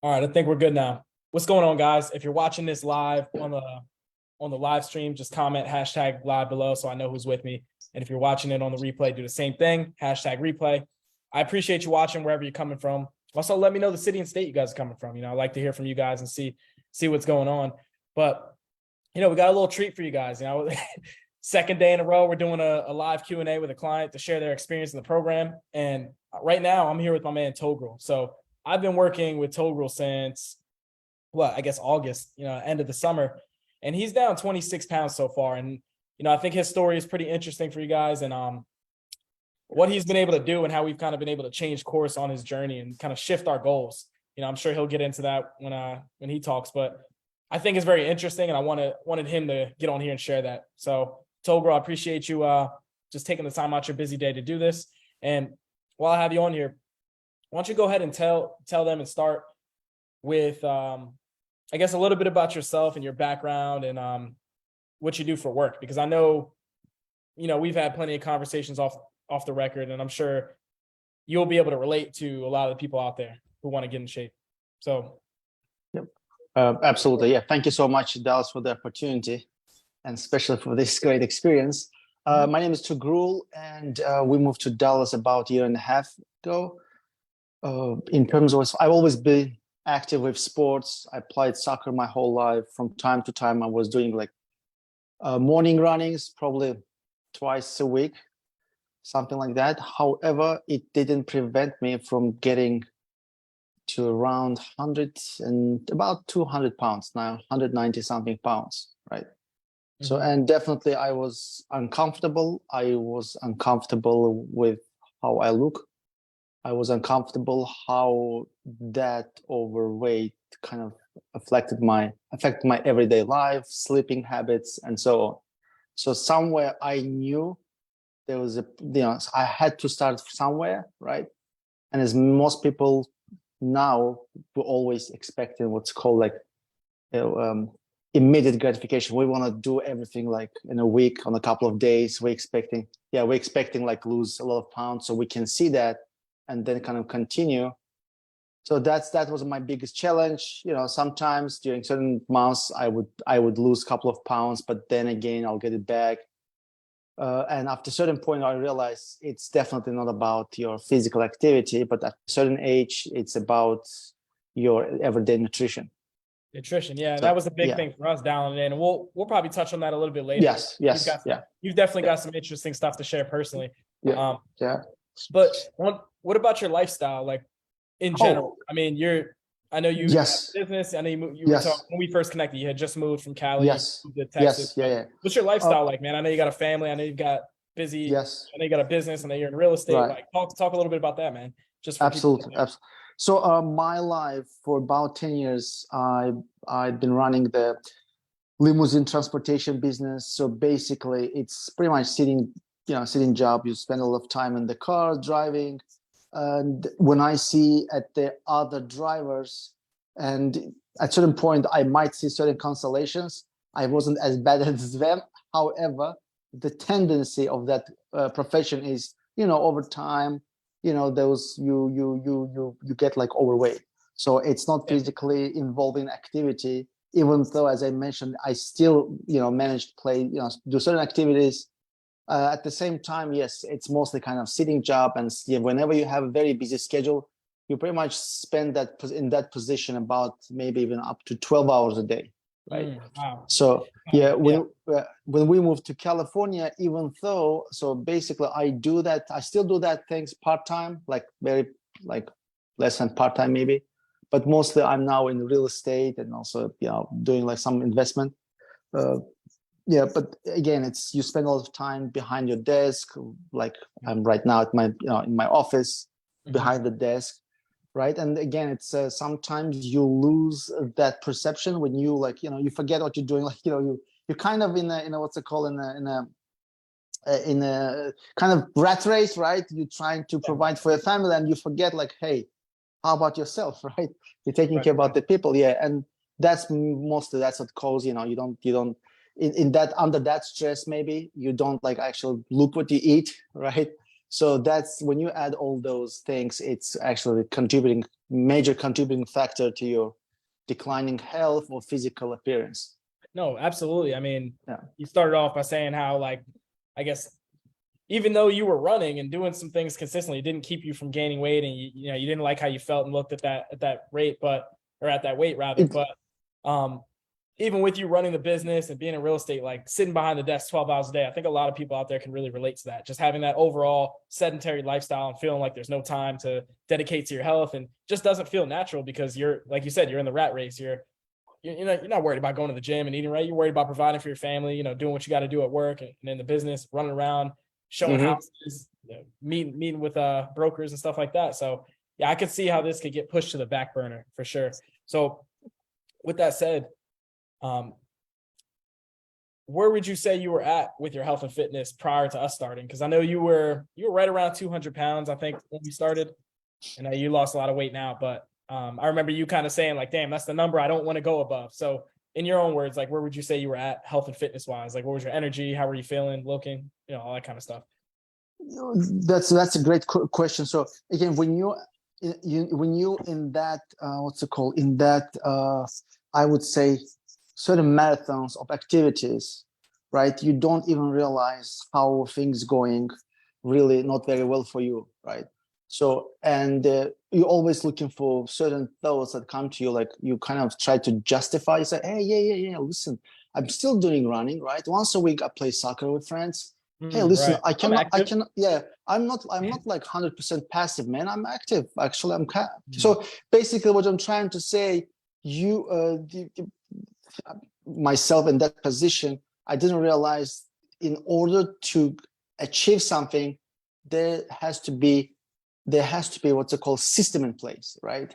All right, I think we're good now. What's going on, guys? If you're watching this live on the live stream, just comment hashtag live below so I know who's with me. And if you're watching it on the replay, do the same thing, hashtag replay. I appreciate you watching wherever you're coming from. Also, let me know the city and state you guys are coming from. I like to hear from you guys and see what's going on. But, we got a little treat for you guys. Second day in a row, we're doing a live Q&A with a client to share their experience in the program. And right now, I'm here with my man, Toghrul. So I've been working with Toghrul since, I guess August, end of the summer. And he's down 26 pounds so far. And, I think his story is pretty interesting for you guys. And what he's been able to do and how we've kind of been able to change course on his journey and kind of shift our goals. I'm sure he'll get into that when he talks, but I think it's very interesting. And I wanted him to get on here and share that. So Toghrul, I appreciate you just taking the time out your busy day to do this. And while I have you on here, why don't you go ahead and tell them and start with, I guess, a little bit about yourself and your background and what you do for work, because I know, we've had plenty of conversations off the record, and I'm sure you'll be able to relate to a lot of the people out there who want to get in shape. So. Yep. Absolutely. Yeah. Thank you so much, Dallas, for the opportunity, and especially for this great experience. My name is Toghrul, and we moved to Dallas about a year and a half ago. In terms of, I've always been active with sports. I played soccer my whole life. From time to time, I was doing morning runnings, probably twice a week, something like that. However, it didn't prevent me from getting to around 100 and about 200 pounds now, 190 something pounds, right? Mm-hmm. So, and definitely I was uncomfortable. I was uncomfortable with how I look. I was uncomfortable how that overweight kind of affected my everyday life, sleeping habits, and so on. So somewhere I knew there was I had to start somewhere, right? And as most people now, we're always expecting what's called immediate gratification. We want to do everything in a week, on a couple of days. We're expecting lose a lot of pounds so we can see that and then kind of continue. So that was my biggest challenge. Sometimes during certain months I would lose a couple of pounds, but then again I'll get it back. And after a certain point, I realized it's definitely not about your physical activity, but at a certain age, it's about your everyday nutrition. Nutrition, yeah, so, that was a big thing for us down in, and we'll probably touch on that a little bit later. Yes, you've definitely got some interesting stuff to share personally. Yeah, But what about your lifestyle, in general? I mean, I know you have a business. I know you were talking, when we first connected, you had just moved from Cali to Texas. Yeah. What's your lifestyle like, man? I know you got a family. I know you've got busy. Yes. I know you got a business. I know you're in real estate. Right. Talk a little bit about that, man. Just for absolutely. So my life for about 10 years, I've been running the limousine transportation business. So basically, it's pretty much sitting job. You spend a lot of time in the car driving. And when I see at the other drivers, and at a certain point, I might see certain consolations. I wasn't as bad as them. However, the tendency of that profession is, over time, those you get overweight. So it's not physically involving activity, even though, as I mentioned, I still, manage to play, do certain activities. At the same time, yes, it's mostly kind of sitting job, and whenever you have a very busy schedule, you pretty much spend that in that position about maybe even up to 12 hours a day, right? Wow. So when we moved to California, so basically I still do that things part-time, less than part-time maybe, but mostly I'm now in real estate and also doing some investment. But again, you spend a lot of time behind your desk, I'm right now at my in my office behind the desk, right? And again, it's sometimes you lose that perception when you you forget what you're doing. You're kind of in a what's it called in a kind of rat race, right? You're trying to provide for your family, and you forget hey, how about yourself, right? You're taking care about the people, and that's what causes you don't. In that under that stress, maybe you don't actually look what you eat, right? So that's when you add all those things, it's actually major contributing factor to your declining health or physical appearance. No, absolutely. I mean, Yeah. you started off by saying how, like, I guess even though you were running and doing some things consistently, it didn't keep you from gaining weight, and you know you didn't like how you felt and looked at that rate, but or at that weight rather. But even with you running the business and being in real estate, like sitting behind the desk 12 hours a day, I think a lot of people out there can really relate to that. Just having that overall sedentary lifestyle and feeling like there's no time to dedicate to your health, and just doesn't feel natural because you're, like you said, you're in the rat race. You're not worried about going to the gym and eating right. You're worried about providing for your family, doing what you got to do at work and in the business, running around, showing houses, meeting with brokers and stuff like that. So yeah, I could see how this could get pushed to the back burner for sure. So with that said, where would you say you were at with your health and fitness prior to us starting? Because I know you were right around 200 pounds, I think, when we started. And you lost a lot of weight now, but I remember you kind of saying like, damn, that's the number I don't want to go above. So in your own words, like, where would you say you were at health and fitness wise? Like, what was your energy? How were you feeling, looking, all that kind of stuff? That's a great question. So again, when you in that what's it called, in that I would say certain marathons of activities, right? You don't even realize how things going really not very well for you, right? So, and you're always looking for certain thoughts that come to you, like you kind of try to justify, you say, hey, yeah, listen, I'm still doing running, right? Once a week I play soccer with friends. Hey, listen, right. I'm not like 100% passive, man. I'm active. Actually, so basically what I'm trying to say, myself in that position, I didn't realize in order to achieve something, there has to be what's it called, system in place, right?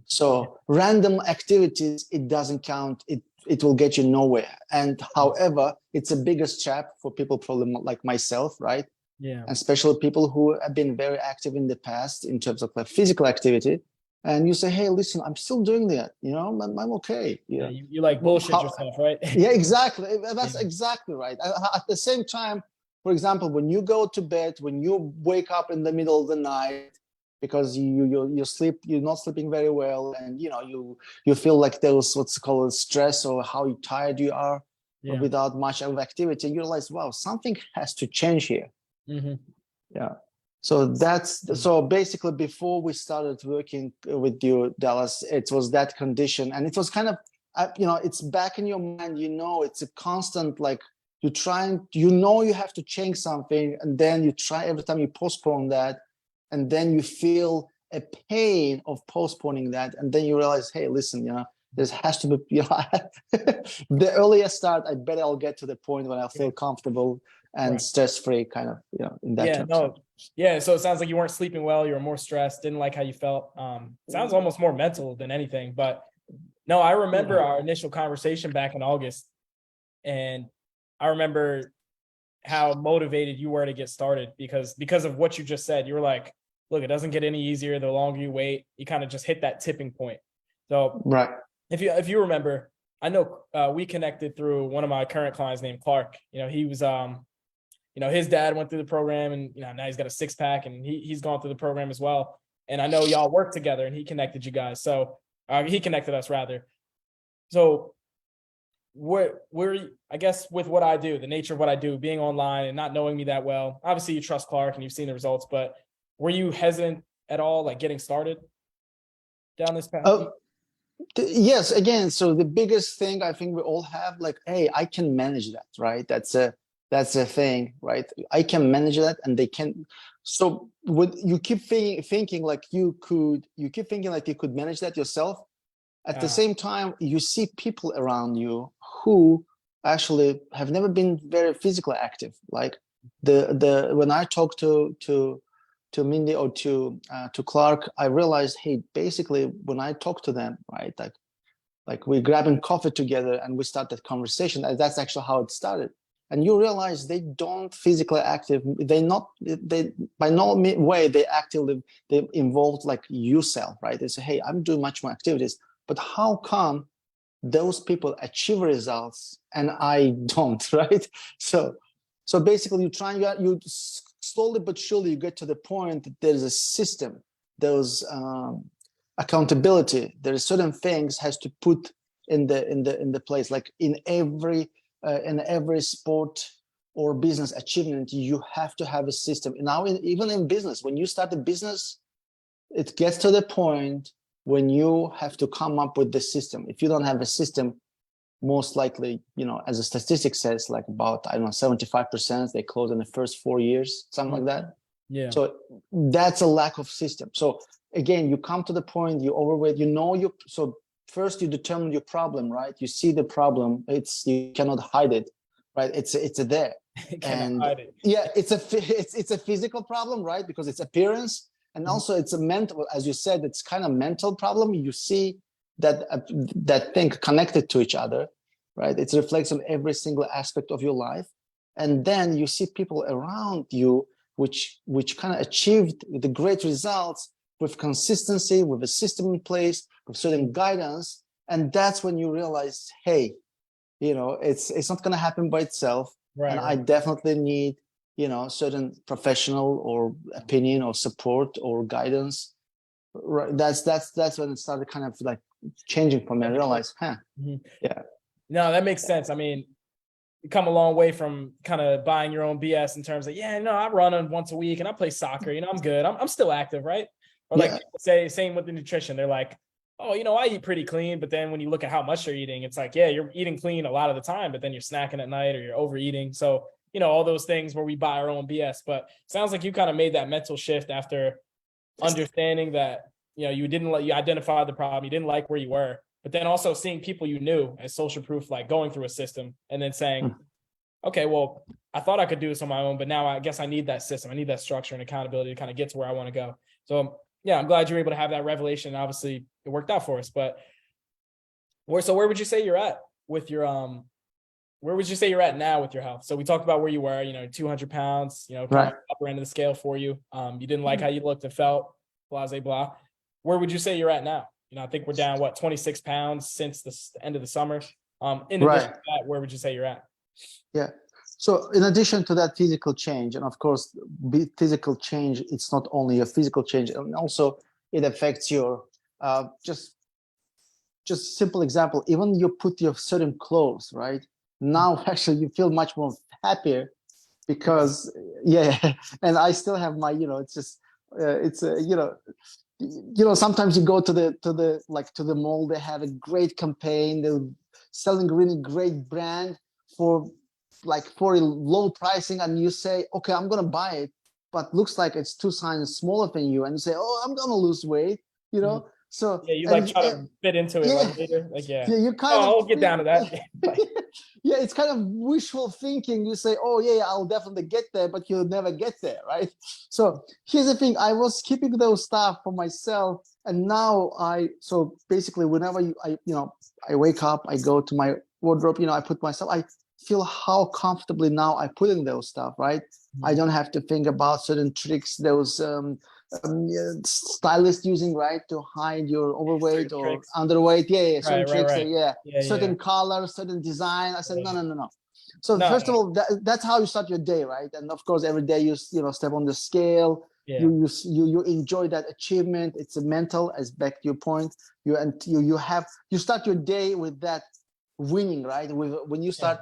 So random activities, it doesn't count. It will get you nowhere. And however, it's a biggest trap for people probably like myself, right? Yeah. And especially people who have been very active in the past in terms of like physical activity. And you say, hey, listen, I'm still doing that. I'm okay. Yeah, you like bullshit yourself, right? Yeah, exactly. That's exactly right. At the same time, for example, when you go to bed, when you wake up in the middle of the night because you're not sleeping very well, and you feel like there was what's called stress or how tired you are without much of activity, you realize, wow, something has to change here. Yeah. So so basically before we started working with you, Dallas, it was that condition, and it was kind of it's back in your mind, it's a constant, like you have to change something, and then you try every time you postpone that, and then you feel a pain of postponing that, and then you realize, hey, listen, there has to be the earlier start, I bet I'll get to the point when I feel comfortable and stress-free, kind of, in that terms. So it sounds like you weren't sleeping well, you were more stressed, didn't like how you felt. Sounds almost more mental than anything. But no, I remember our initial conversation back in August, and I remember how motivated you were to get started because of what you just said. You were like, look, it doesn't get any easier the longer you wait. You kind of just hit that tipping point. So if you remember, I know we connected through one of my current clients named Clark. He was his dad went through the program, and now he's got a 6-pack, and he's gone through the program as well. And I know y'all work together, and he connected you guys. So he connected us rather. So I guess with what I do, the nature of what I do, being online and not knowing me that well, obviously you trust Clark and you've seen the results, but were you hesitant at all, like getting started down this path? Yes, again, so the biggest thing I think we all have, like, hey, I can manage that, right? That's a thing, right? I can manage that, and they can. So would you keep thinking like you could manage that yourself? At the same time, you see people around you who actually have never been very physically active. Like when I talk to Mindy or to Clark, I realized, hey, basically when I talk to them, right, like we're grabbing coffee together and we start that conversation. And that's actually how it started. And you realize they don't physically active. They by no way they involved like yourself, right? They say, hey, I'm doing much more activities, but how come those people achieve results and I don't, right? So basically you slowly but surely you get to the point that there's a system, there's accountability. There are certain things has to put in the place. Like in every sport or business achievement, you have to have a system. Now, even in business, when you start a business, it gets to the point when you have to come up with the system. If you don't have a system, most likely, as a statistic says, like about, I don't know, 75%, they close in the first 4 years, something like that. Yeah. So that's a lack of system. So again, you come to the point, you're overweight, so first you determine your problem, right? You see the problem, you cannot hide it, right? It's there. And hide it. Yeah, it's a physical problem, right? Because it's appearance. And also it's a mental, as you said, it's kind of mental problem. You see that thing connected to each other, right? It reflects on every single aspect of your life. And then you see people around you which kind of achieved the great results with consistency, with a system in place, with certain guidance. And that's when you realize, hey, it's not going to happen by itself. Right, and right. I definitely need, certain professional or opinion or support or guidance. Right. That's when it started kind of like changing for me. I realized, yeah. No, that makes sense. I mean, you come a long way from kind of buying your own BS in terms of, I run once a week and I play soccer, I'm good. I'm still active, right? Or like people say, same with the nutrition. They're like, oh, I eat pretty clean. But then when you look at how much you're eating, it's like, yeah, you're eating clean a lot of the time, but then you're snacking at night or you're overeating. So, all those things where we buy our own BS. But it sounds like you kind of made that mental shift after understanding that, you identified the problem, you didn't like where you were, but then also seeing people you knew as social proof, like going through a system and then saying, okay, well, I thought I could do this on my own, but now I guess I need that system. I need that structure and accountability to kind of get to where I want to go. So yeah, I'm glad you're able to have that revelation. Obviously it worked out for us, but where would you say you're at with your, where would you say you're at now with your health? So we talked about where you were, 200 pounds, kind of upper end of the scale for you. You didn't like how you looked and felt, blah, blah, blah. Where would you say you're at now? I think we're down, 26 pounds since the end of the summer. In addition to that, where would you say you're at? Yeah. So in addition to that physical change, and of course, physical change, it's not only a physical change, and also it affects your, just simple example, even you put your certain clothes, right? Now, actually, you feel much more happier because, and I still have my, it's just, sometimes you go to the mall, they have a great campaign, they're selling a really great brand for a low pricing, and you say, okay, I'm gonna buy it, but looks like it's 2 sizes smaller than you, and you say, oh, I'm gonna lose weight, So yeah, you try to fit into it later, you kind of I'll get down to that. Yeah, it's kind of wishful thinking. You say, oh yeah, I'll definitely get there, but you'll never get there, right? So here's the thing, I was keeping those stuff for myself, and now so basically whenever I wake up, I go to my wardrobe, I put myself, I feel how comfortably now I put in those stuff, right? I don't have to think about certain tricks those stylists using, right, to hide your overweight or underweight. Certain tricks. Certain colors, certain design. I said no. So first of all, that's how you start your day, right? And of course, every day you step on the scale. You enjoy that achievement. It's a mental, as back to your point. You start your day with that winning, right? When you start.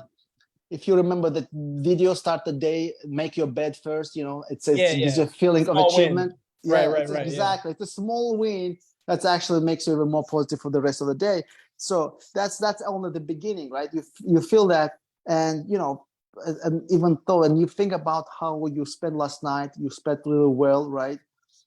If you remember that video, start the day, make your bed first, it gives you a feeling of achievement. Right. Exactly. It's a small win that actually makes you even more positive for the rest of the day. So that's only the beginning, right? You feel that, and and even though, and you think about how you spent last night, you spent really well, right?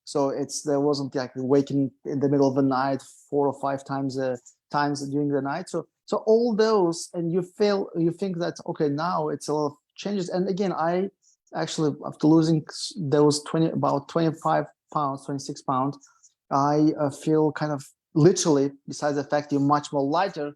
So there wasn't like waking in the middle of the night 4 or 5 times during the night. So all those, and you think that, okay, now it's a lot of changes. And again, I actually, after losing those about 25 pounds, 26 pounds, I feel kind of literally, besides the fact you're much more lighter,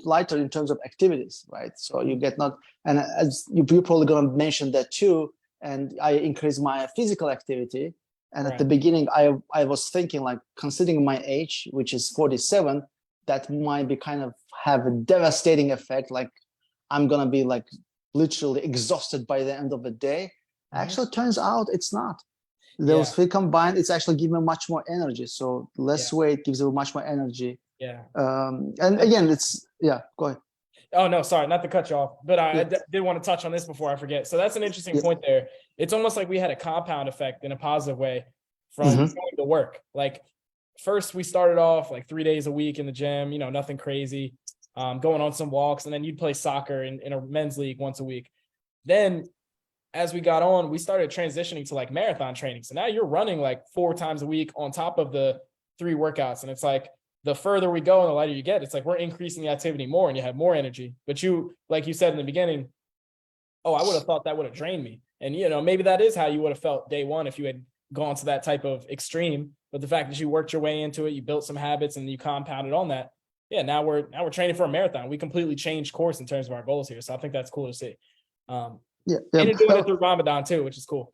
lighter in terms of activities, right? So you get not, and as you're probably going to mention that too, and I increase my physical activity. And at the beginning, I was thinking, like, considering my age, which is 47, that might be kind of have a devastating effect. Like I'm going to be like literally exhausted by the end of the day. Actually, turns out it's not. Those Yeah. three combined, it's actually giving much more energy. So less Yeah. weight gives you much more energy. Yeah. And again, it's go ahead. Oh no, sorry, not to cut you off, but I Yeah, did want to touch on this before I forget. So that's an interesting yeah. point there. It's almost like we had a compound effect in a positive way from Mhm. going to work. Like first we started off like 3 days a week in the gym, nothing crazy, going on some walks, and then you'd play soccer in a men's league once a week. Then as we got on, we started transitioning to like marathon training. So now you're running like 4 times a week on top of the 3 workouts. And it's like the further we go and the lighter you get, it's like we're increasing the activity more and you have more energy. But you, like you said in the beginning, oh, I would have thought that would have drained me. And, maybe that is how you would have felt day one if you had gone to that type of extreme. But the fact that you worked your way into it, you built some habits and you compounded on that. Yeah, now we're training for a marathon. We completely changed course in terms of our goals here. So I think that's cool to see. Yeah, And you're doing it through Ramadan too, which is cool.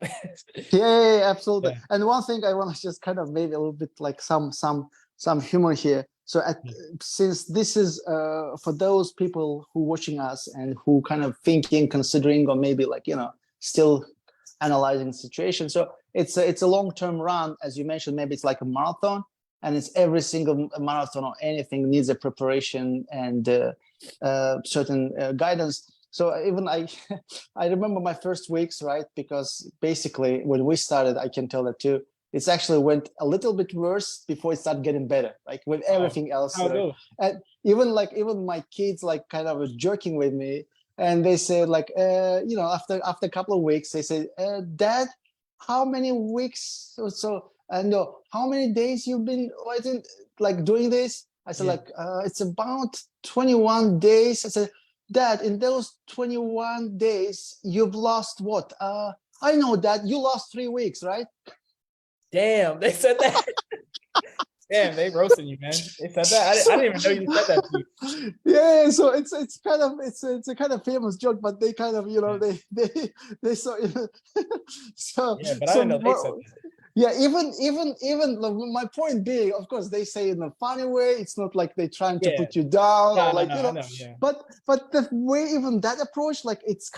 yeah, absolutely. Yeah. And one thing I want to just kind of maybe a little bit like some humor here. So since this is for those people who watching us and who kind of thinking, considering, or maybe like still analyzing the situation. So it's a long-term run, as you mentioned. Maybe it's like a marathon, and it's every single marathon or anything needs a preparation and certain guidance. So even I remember my first weeks, right? Because basically when we started, I can tell that too. It's actually went a little bit worse before it started getting better, like with everything else. Right? And even my kids like kind of was joking with me, and they said like, after a couple of weeks, they said, Dad, how many weeks or so? No, how many days you've been like doing this? I said like, it's about 21 days. I said, Dad, in those 21 days, you've lost what? I know, Dad, you lost 3 weeks, right? Damn, they said that. Damn, they roasting you, man. They said that. I didn't even know you said that to you. Yeah, so it's kind of it's a kind of famous joke, but they kind of they so so yeah, but I didn't know they said that. Yeah, even my point being, of course, they say in a funny way. It's not like they're trying to put you down or like I know, yeah. But the way even that approach, like it's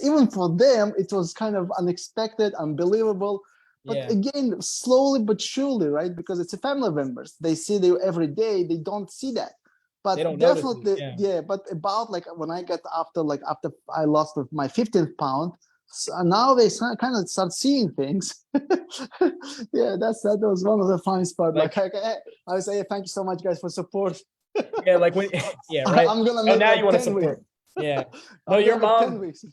even for them, it was kind of unexpected, unbelievable. But again, slowly but surely, right? Because it's a family members. They see you every day. They don't see that. But they don't definitely, notice But about like when I got after I lost my 15th pound, so now they kind of start seeing things. Yeah, that was one of the funniest part. Like I would say, thank you so much, guys, for support. Yeah, like when right. I'm gonna Oh, make now like you want to 10 weeks. support. Yeah. No, your make 10 mom. weeks.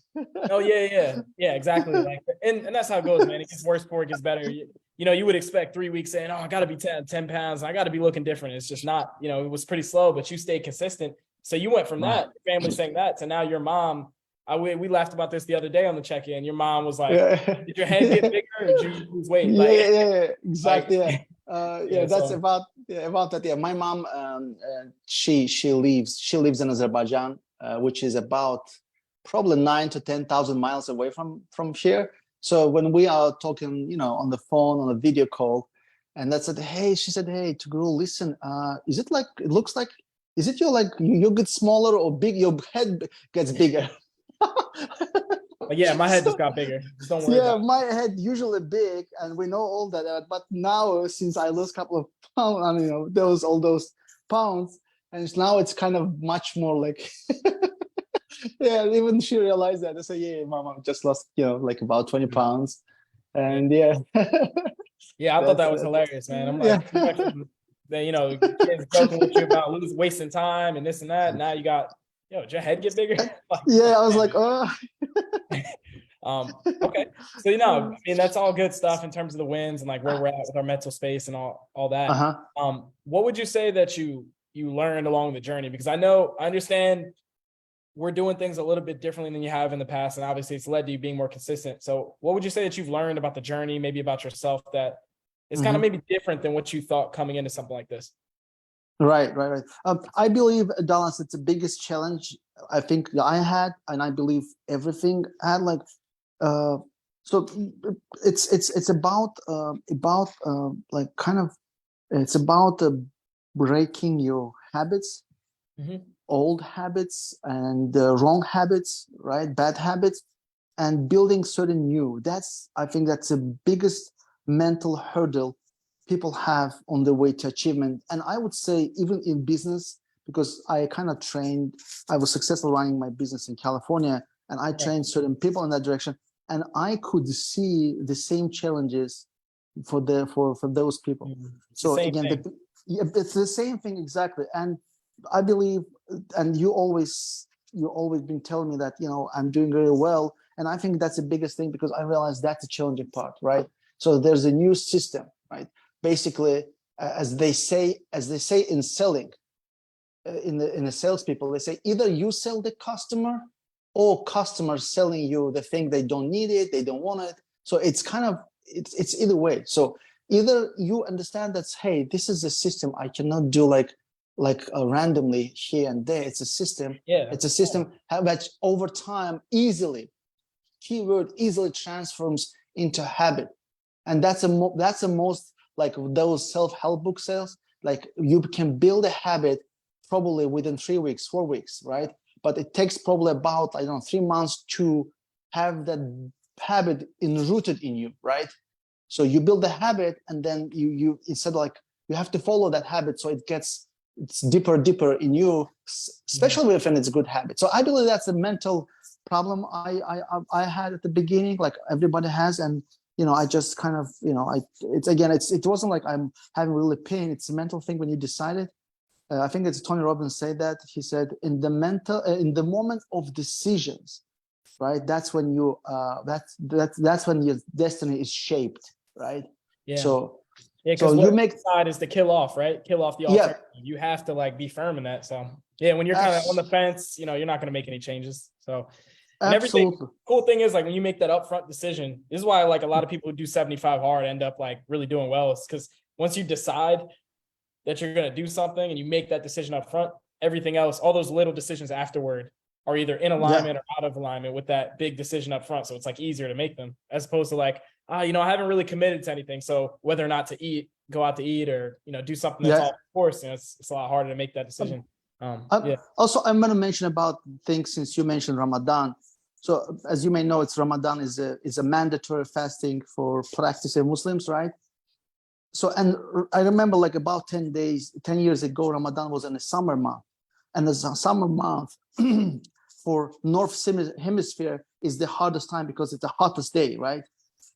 Oh, yeah, exactly. Like, and that's how it goes, man. It gets worse before it gets better. You would expect 3 weeks saying, oh, I got to be 10 pounds. I got to be looking different. It's just not, it was pretty slow, but you stayed consistent. So you went from that family saying that to now your mom. We laughed about this the other day on the check-in. Your mom was like, did your head get bigger or did you lose weight? Yeah, exactly. Like, That's about that. Yeah, my mom, she lives in Azerbaijan, which is about probably 9 to 10,000 miles away from here. So when we are talking, on the phone, on a video call, and she said, hey, Toghrul, listen, is it like, it looks like, is it you get smaller or big, your head gets bigger? But yeah, my head just got bigger. Just don't worry about it. My head usually big, and we know all that. But now, since I lost a couple of pounds, all those pounds, and now it's kind of much more like, yeah. Even she realized that. I say, yeah, Mom, I just lost, like about 20 pounds, and yeah. Yeah, I thought that was hilarious, man. I'm like, kids joking with you about wasting time and this and that. Now you got, did your head get bigger? Yeah, I was like, oh. Okay. So, I mean, that's all good stuff in terms of the wins and like where we're at with our mental space and all that. What would you say that you learned along the journey? Because I understand we're doing things a little bit differently than you have in the past. And obviously it's led to you being more consistent. So what would you say that you've learned about the journey, maybe about yourself, that is kind of maybe different than what you thought coming into something like this? Right. I believe, Dallas, it's the biggest challenge I think I had, and I believe everything had like, so it's about like kind of, it's about breaking your habits, old habits and wrong habits, right? Bad habits, and building certain new. I think that's the biggest mental hurdle people have on the way to achievement. And I would say even in business, because I kind of trained, I was successful running my business in California, and I trained certain people in that direction. And I could see the same challenges for those people. So again, it's the same thing exactly. And I believe, and you always been telling me that, I'm doing very well. And I think that's the biggest thing, because I realize that's the challenging part, right? So there's a new system, right? Basically, as they say in selling, in the salespeople, they say either you sell the customer or customers selling you the thing they don't need it, they don't want it. So it's kind of, it's either way. So either you understand that, hey, this is a system, I cannot do like randomly here and there. It's a system. It's a system that over time easily transforms into habit. And that's the most, like those self-help book sales, like you can build a habit probably within 3 weeks, 4 weeks, right? But it takes probably about, 3 months to have that habit rooted in you, right? So you build the habit, and then you instead like you have to follow that habit, so it's deeper in you, especially when it's a good habit. So I believe that's a mental problem I had at the beginning, like everybody has, and I just kind of it wasn't like I'm having really pain. It's a mental thing when you decide it. I think it's Tony Robbins said that. He said in the moment of decisions, right? That's when that's when your destiny is shaped, right? Yeah. So because what you decide is to kill off, right? Kill off the alternative. You have to like be firm in that. So yeah, when you're kind of on the fence, you're not going to make any changes. So and absolutely. Cool thing is like when you make that upfront decision, this is why like a lot of people who do 75 hard end up like really doing well. Is because once you decide that you're going to do something and you make that decision up front, everything else, all those little decisions afterward are either in alignment or out of alignment with that big decision up front. So it's like easier to make them, as opposed to like, I haven't really committed to anything. So whether or not to go out to eat or, do something that's all forced, it's a lot harder to make that decision. Also, I'm going to mention about things, since you mentioned Ramadan. So as you may know, Ramadan is a mandatory fasting for practicing Muslims, right? So, and I remember like about 10 years ago, Ramadan was in a summer month. And the summer month for North Hemisphere is the hardest time because it's the hottest day, right?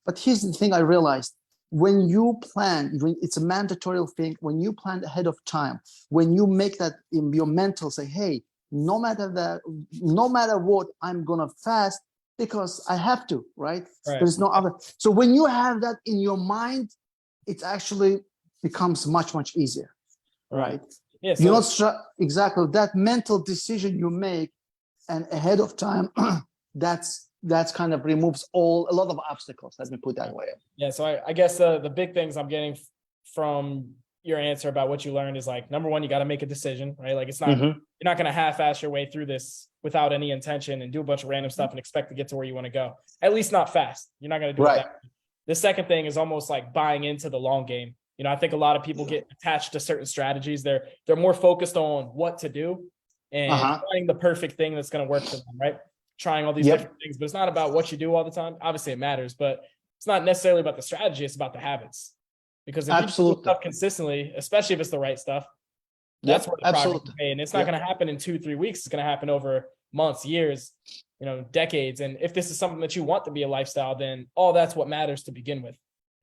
But here's the thing I realized. When you plan, it's a mandatory thing. When you plan ahead of time, when you make that in your mental, say, hey, no matter what, I'm going to fast because I have to, right? There's no other. So when you have that in your mind, it actually becomes much, much easier, right? Yeah, so exactly that mental decision you make and ahead of time, that's kind of removes a lot of obstacles. Let me put that way. Yeah. So I guess the big things I'm getting from your answer about what you learned is like, number one, you got to make a decision, right? Like you're not going to half-ass your way through this without any intention and do a bunch of random stuff and expect to get to where you want to go. At least not fast. You're not going to do it that way. The second thing is almost like buying into the long game. I think a lot of people get attached to certain strategies. They're more focused on what to do and finding the perfect thing that's going to work for them, right? Trying all these different things, but it's not about what you do all the time. Obviously it matters, but it's not necessarily about the strategy. It's about the habits. Because if you do stuff consistently, especially if it's the right stuff, that's where the progress is made. And it's not going to happen in 2-3 weeks. It's going to happen over months, years, decades. And if this is something that you want to be a lifestyle, then all that's what matters to begin with.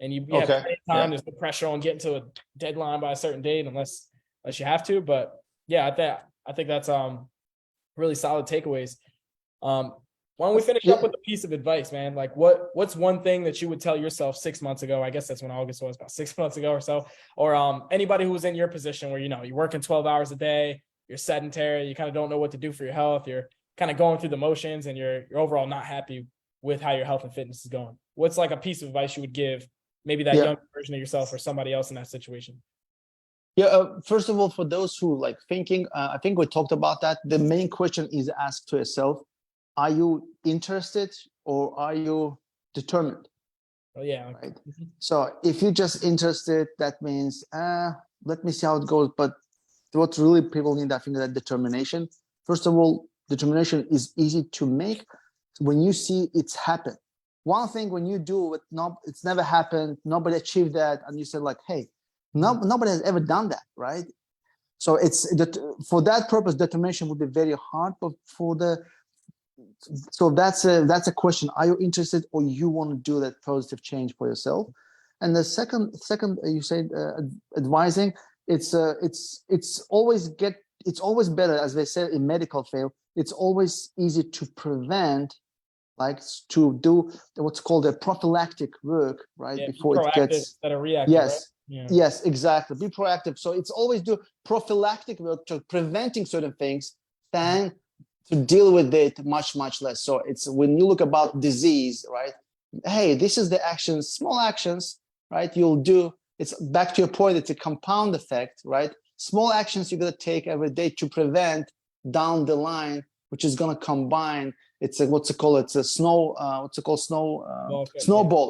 And you have plenty of time. There's no pressure on getting to a deadline by a certain date unless you have to. But yeah, I think that's really solid takeaways. Why don't we finish up with a piece of advice, man? Like what's one thing that you would tell yourself 6 months ago? I guess that's when August was, about 6 months ago or so. Or anybody who was in your position where, you're working 12 hours a day, you're sedentary, you kind of don't know what to do for your health, you're kind of going through the motions and you're overall not happy with how your health and fitness is going. What's like a piece of advice you would give maybe that young version of yourself or somebody else in that situation? First of all, for those who like thinking, I think we talked about that. The main question is ask to yourself, are you interested or are you determined? Oh, yeah. Right. So if you're just interested, that means, let me see how it goes. But what really people need, I think, that determination. First of all, determination is easy to make, when you see it's happened. One thing when you do it, it's never happened, nobody achieved that, and you say like, hey, nobody has ever done that, right? So it's that for that purpose, determination would be very hard. But so that's a question: are you interested, or you want to do that positive change for yourself? And the second, you said advising. It's always better, as they say in medical field. It's always easy to prevent, like to do what's called a prophylactic work, right? Yeah, Before be it proactive gets instead of reactive, yes. right? Yeah. Yes, exactly. Be proactive. So it's always do prophylactic work to preventing certain things than to deal with it much less. So it's when you look about disease, right? Hey, this is the actions, small actions, right? You'll do. It's back to your point. It's a compound effect, right? Small actions you're gonna take every day to prevent down the line, which is gonna combine. It's a what's it called? It's a snowball,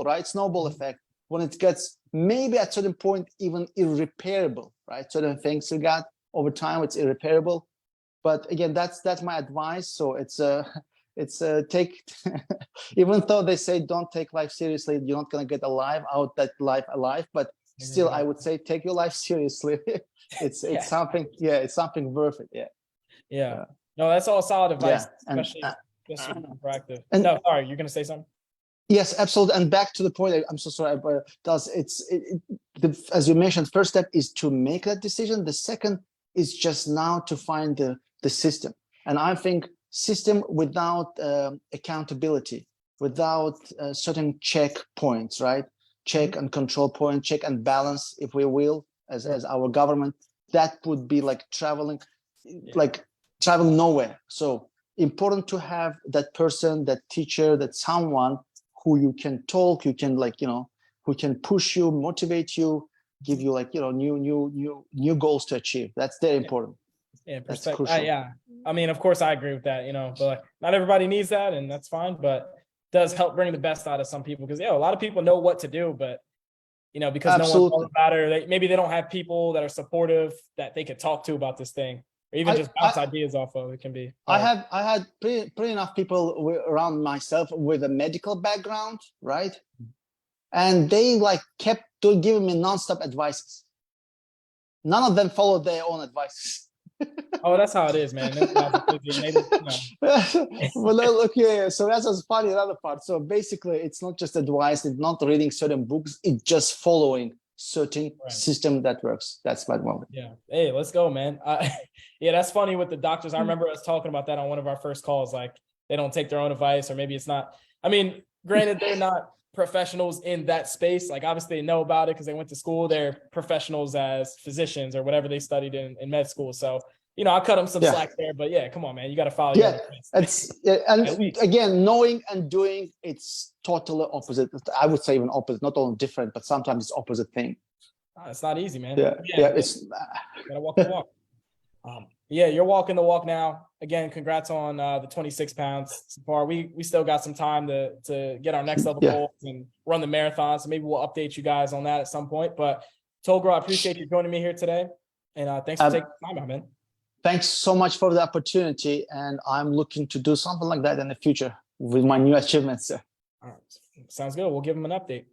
right? Snowball effect. When it gets maybe at certain point even irreparable, right? Certain things you got over time, it's irreparable. But again, that's my advice. So it's take even though they say don't take life seriously, you're not gonna get out that life alive. But still, I would say take your life seriously. it's something, it's something worth it. Yeah. No, that's all solid advice, especially proactive. And, no, sorry, you're gonna say something? Yes, absolutely. And back to the point, I'm so sorry, but as you mentioned, first step is to make that decision. The second is just now to find the system. And I think system without accountability, without certain checkpoints, right? Check and control point, check and balance, if we will, as our government, that would be like traveling nowhere. So important to have that person, that teacher, that someone who you can talk, you can who can push you, motivate you, give you new goals to achieve. That's very important. Yeah, perspective. Yeah, I mean, of course, I agree with that. But not everybody needs that, and that's fine. But it does help bring the best out of some people because a lot of people know what to do, but because no one's talking about it, or maybe they don't have people that are supportive that they could talk to about this thing, or even just bounce ideas off of. It can be hard. I had pretty enough people around myself with a medical background, right? And they kept giving me nonstop advices. None of them followed their own advices. Oh, that's how it is, man. Well, look, so that's what's funny, another part. So basically, it's not just advice, it's not reading certain books, it's just following certain system that works. That's my moment. Yeah. Hey, let's go, man. Yeah, that's funny with the doctors. I remember us talking about that on one of our first calls. Like they don't take their own advice, or maybe it's not. I mean, granted, they're not professionals in that space. Like obviously they know about it because they went to school. They're professionals as physicians or whatever they studied in med school. So, I'll cut them some slack there, but come on, man, you got to follow. And again, knowing and doing, it's totally opposite. I would say even opposite, not only different, but sometimes it's opposite thing. It's not easy, man. It's gotta walk the walk. You're walking the walk now. Again, congrats on the 26 pounds so far. We still got some time to get our next level goals and run the marathon. So maybe we'll update you guys on that at some point. But Toghrul, I appreciate you joining me here today. And thanks for taking the time out, man. Thanks so much for the opportunity. And I'm looking to do something like that in the future with my new achievements. All right. Sounds good. We'll give them an update.